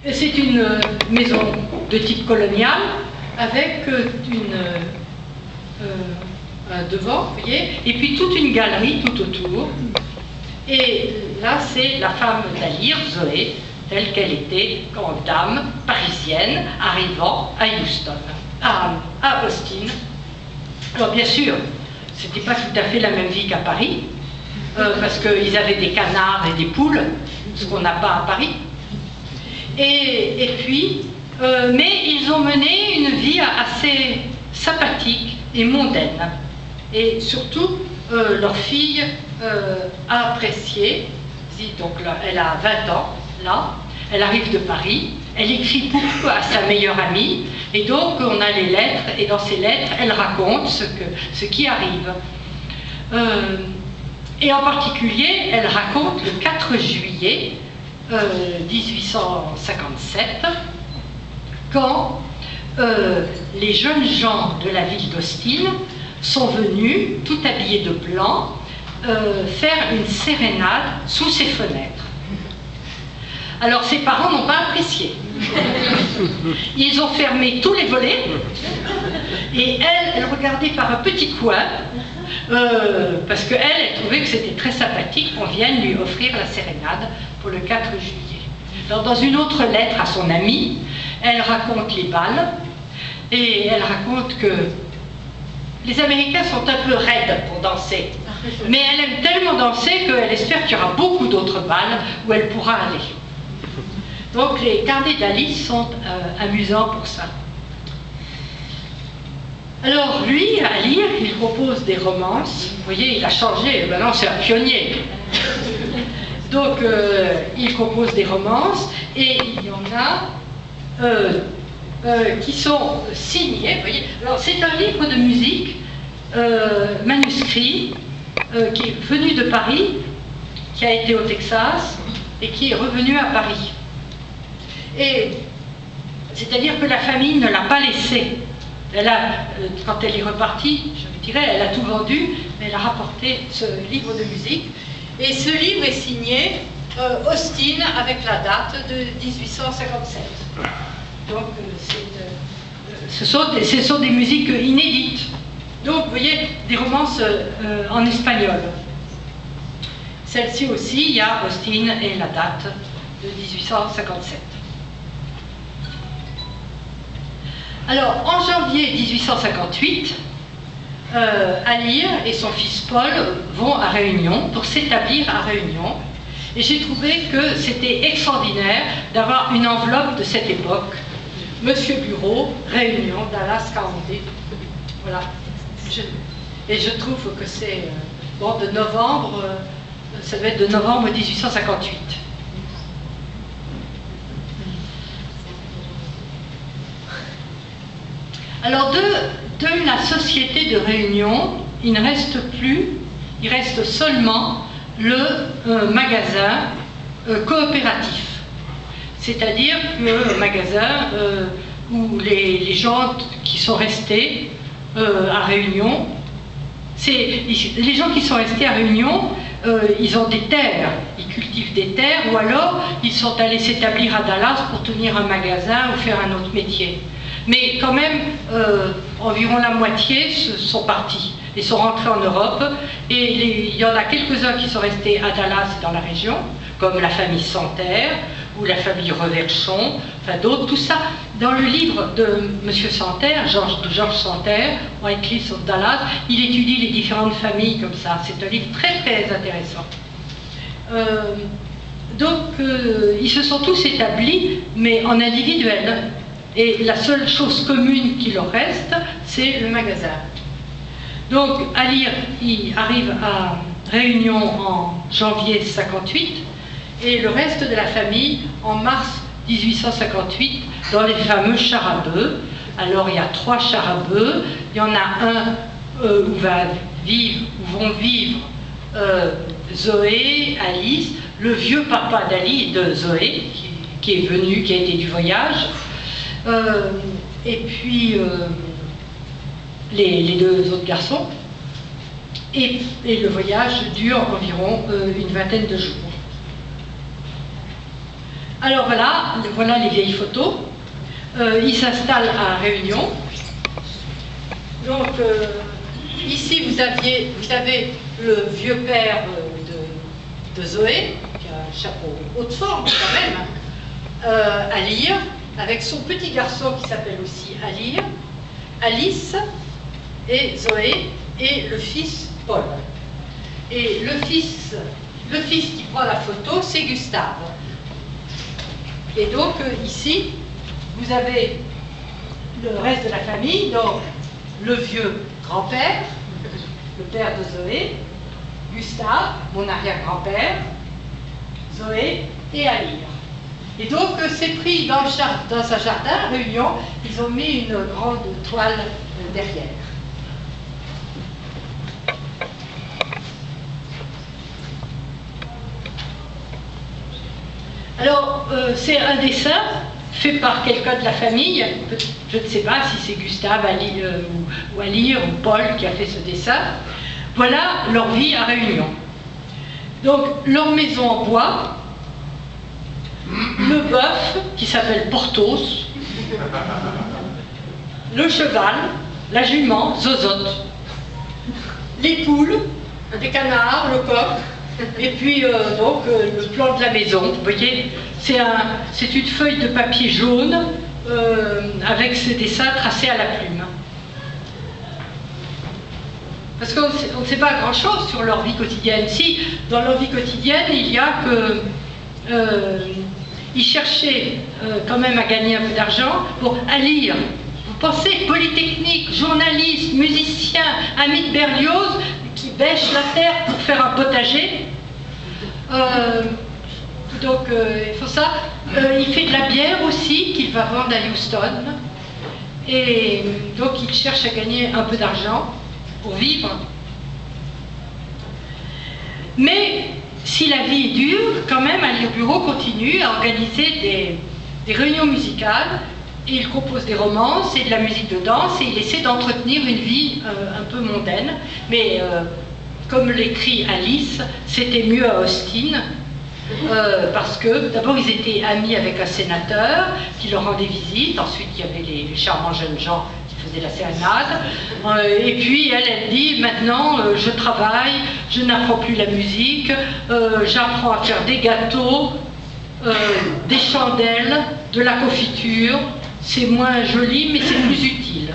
C'est une maison de type colonial avec un devant, vous voyez, et puis toute une galerie tout autour. Et là, c'est la femme d'Alir, Zoé, telle qu'elle était comme dame parisienne arrivant à Houston, à Austin. Alors bien sûr, c'était pas tout à fait la même vie qu'à Paris, parce qu'ils avaient des canards et des poules, ce qu'on n'a pas à Paris. Et puis, mais ils ont mené une vie assez sympathique et mondaine. Et surtout, leur fille a apprécié, donc là, elle a 20 ans, là, elle arrive de Paris, elle écrit beaucoup à sa meilleure amie, et donc on a les lettres, et dans ces lettres, elle raconte ce qui arrive. Et en particulier, elle raconte le 4 juillet 1857, quand les jeunes gens de la ville d'Austin sont venus, tout habillés de blanc, faire une sérénade sous ses fenêtres. Alors ses parents n'ont pas apprécié. Ils ont fermé tous les volets et elle regardait par un petit coin parce qu'elle trouvait que c'était très sympathique qu'on vienne lui offrir la sérénade pour le 4 juillet. Alors dans une autre lettre à son amie, elle raconte les bals et elle raconte que les Américains sont un peu raides pour danser, mais elle aime tellement danser qu'elle espère qu'il y aura beaucoup d'autres bals où elle pourra aller. Donc les carnets d'Alice sont amusants pour ça. Alors lui, à lire, il propose des romances. Vous voyez, il a changé, maintenant c'est un pionnier. Donc il propose des romances et il y en a qui sont signés. Vous voyez. Alors c'est un livre de musique manuscrit qui est venu de Paris, qui a été au Texas et qui est revenu à Paris. Et c'est-à-dire que la famille ne l'a pas laissé. Quand elle est repartie, je vous dirais, elle a tout vendu, mais elle a rapporté ce livre de musique. Et ce livre est signé Austin avec la date de 1857. Donc ce sont des musiques inédites. Donc vous voyez, des romances en espagnol. Celle-ci aussi, il y a Austin et la date de 1857. Alors, en janvier 1858, Alir et son fils Paul vont à Réunion pour s'établir à Réunion. Et j'ai trouvé que c'était extraordinaire d'avoir une enveloppe de cette époque. Monsieur Bureau, Réunion, Dallas County. Voilà. Et je trouve que c'est de novembre, ça doit être de novembre 1858. Alors de la société de Réunion, il ne reste plus, il reste seulement le magasin coopératif. C'est-à-dire que le magasin où les gens qui sont restés à Réunion, les gens qui sont restés à Réunion, ils ont des terres, ils cultivent des terres, ou alors ils sont allés s'établir à Dallas pour tenir un magasin ou faire un autre métier. Mais quand même, environ la moitié sont partis et sont rentrés en Europe. Et il y en a quelques-uns qui sont restés à Dallas et dans la région, comme la famille Santerre ou la famille Reverchon, enfin d'autres, tout ça. Dans le livre de M. Santerre, Georges Santerre, White Cliffs of Dallas, il étudie les différentes familles comme ça. C'est un livre très très intéressant. Donc, ils se sont tous établis, mais en individuel. Et la seule chose commune qui leur reste, c'est le magasin. Donc, Alir, il arrive à Réunion en janvier 58, et le reste de la famille en mars 1858, dans les fameux chars à bœufs. Alors, il y a 3 chars à bœufs. Il y en a un où vont vivre Zoé, Alice, le vieux papa de Zoé, qui est venu, qui a été du voyage. Et puis les 2 autres garçons, et le voyage dure environ une vingtaine de jours. Alors voilà les vieilles photos. Il s'installe à Réunion. Donc ici vous avez le vieux père de Zoé, qui a un chapeau haute forme quand même, à lire, avec son petit garçon qui s'appelle aussi à lire, Alice et Zoé, et le fils Paul. Et le fils qui prend la photo, c'est Gustave. Et donc ici, vous avez le reste de la famille, donc le vieux grand-père, le père de Zoé, Gustave, mon arrière-grand-père, Zoé et Alire. Et donc c'est pris dans un jardin, à Réunion, ils ont mis une grande toile derrière. Alors, c'est un dessin fait par quelqu'un de la famille, je ne sais pas si c'est Gustave ou Alire ou Paul qui a fait ce dessin. Voilà leur vie à Réunion. Donc, leur maison en bois, le bœuf qui s'appelle Porthos, le cheval, la jument, Zozote, les poules, les canards, le coq, et puis le plan de la maison. Vous voyez, c'est une feuille de papier jaune avec ces dessins tracés à la plume. Parce qu'on ne sait pas grand-chose sur leur vie quotidienne. Si, dans leur vie quotidienne, il y a que ils cherchaient quand même à gagner un peu d'argent à lire. Vous pensez, Polytechnique, journaliste, musicien, ami de Berlioz, qui bêche la terre pour faire un potager. Donc il faut ça. Il fait de la bière aussi qu'il va vendre à Houston. Et donc il cherche à gagner un peu d'argent pour vivre. Mais si la vie est dure, quand même, Alire Bureau continue à organiser des réunions musicales. Et il compose des romances et de la musique de danse et il essaie d'entretenir une vie un peu mondaine. Mais comme l'écrit Alice, c'était mieux à Austin, parce que d'abord ils étaient amis avec un sénateur qui leur rendait visite, ensuite il y avait les charmants jeunes gens qui faisaient la sérénade, et puis elle dit maintenant je travaille, je n'apprends plus la musique, j'apprends à faire des gâteaux, des chandelles, de la confiture, c'est moins joli mais c'est plus utile.